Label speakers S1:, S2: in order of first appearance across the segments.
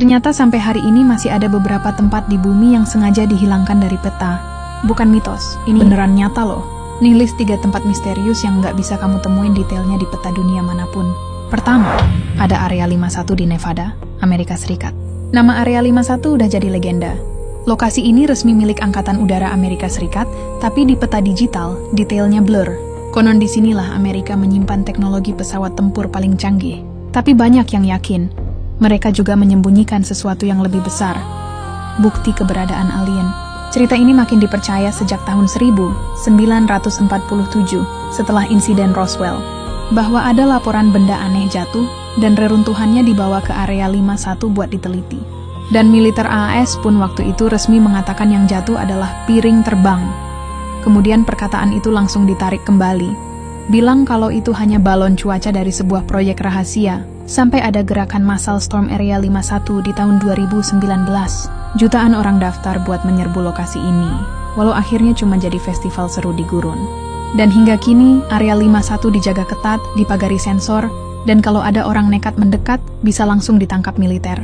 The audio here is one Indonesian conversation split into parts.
S1: Ternyata sampai hari ini masih ada beberapa tempat di bumi yang sengaja dihilangkan dari peta. Bukan mitos, ini beneran nyata loh. Nih list 3 tempat misterius yang nggak bisa kamu temuin detailnya di peta dunia manapun. Pertama, ada Area 51 di Nevada, Amerika Serikat. Nama Area 51 udah jadi legenda. Lokasi ini resmi milik Angkatan Udara Amerika Serikat, tapi di peta digital, detailnya blur. Konon disinilah Amerika menyimpan teknologi pesawat tempur paling canggih. Tapi banyak yang yakin, mereka juga menyembunyikan sesuatu yang lebih besar. Bukti keberadaan alien. Cerita ini makin dipercaya sejak tahun 1947, setelah insiden Roswell, bahwa ada laporan benda aneh jatuh, dan reruntuhannya dibawa ke Area 51 buat diteliti. Dan militer AS pun waktu itu resmi mengatakan yang jatuh adalah piring terbang. Kemudian perkataan itu langsung ditarik kembali, bilang kalau itu hanya balon cuaca dari sebuah proyek rahasia, sampai ada gerakan massal Storm Area 51 di tahun 2019. Jutaan orang daftar buat menyerbu lokasi ini, walau akhirnya cuma jadi festival seru di gurun. Dan hingga kini, Area 51 dijaga ketat, dipagari sensor, dan kalau ada orang nekat mendekat, bisa langsung ditangkap militer.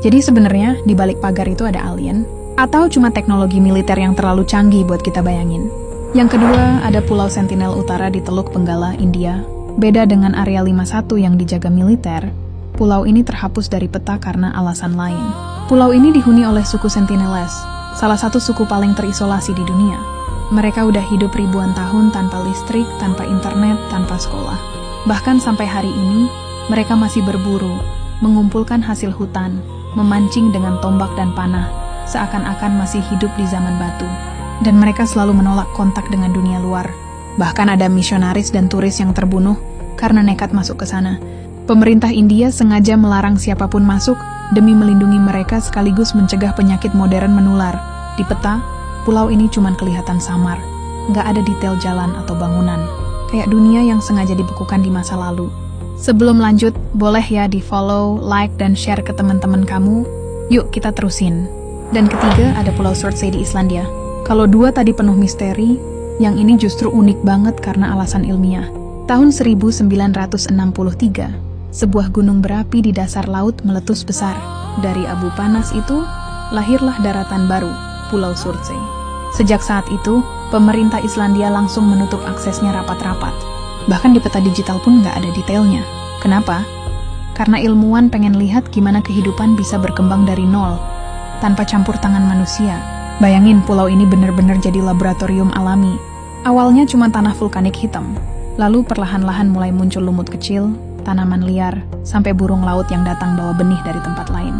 S1: Jadi sebenarnya, di balik pagar itu ada alien, atau cuma teknologi militer yang terlalu canggih buat kita bayangin. Yang kedua, ada Pulau Sentinel Utara di Teluk Benggala, India. Beda dengan Area 51 yang dijaga militer, pulau ini terhapus dari peta karena alasan lain. Pulau ini dihuni oleh suku Sentineles, salah satu suku paling terisolasi di dunia. Mereka udah hidup ribuan tahun tanpa listrik, tanpa internet, tanpa sekolah. Bahkan sampai hari ini, mereka masih berburu, mengumpulkan hasil hutan, memancing dengan tombak dan panah, seakan-akan masih hidup di zaman batu. Dan mereka selalu menolak kontak dengan dunia luar. Bahkan ada misionaris dan turis yang terbunuh karena nekat masuk ke sana. Pemerintah India sengaja melarang siapapun masuk demi melindungi mereka sekaligus mencegah penyakit modern menular. Di peta, pulau ini cuma kelihatan samar, nggak ada detail jalan atau bangunan. Kayak dunia yang sengaja dibekukan di masa lalu. Sebelum lanjut, boleh ya di-follow, like, dan share ke teman-teman kamu. Yuk kita terusin. Dan ketiga, ada Pulau Surtsey di Islandia. Kalau 2 tadi penuh misteri, yang ini justru unik banget karena alasan ilmiah. Tahun 1963, sebuah gunung berapi di dasar laut meletus besar. Dari abu panas itu, lahirlah daratan baru, Pulau Surtsey. Sejak saat itu, pemerintah Islandia langsung menutup aksesnya rapat-rapat. Bahkan di peta digital pun nggak ada detailnya. Kenapa? Karena ilmuwan pengen lihat gimana kehidupan bisa berkembang dari nol, tanpa campur tangan manusia. Bayangin pulau ini benar-benar jadi laboratorium alami. Awalnya cuma tanah vulkanik hitam, lalu perlahan-lahan mulai muncul lumut kecil, tanaman liar, sampai burung laut yang datang bawa benih dari tempat lain.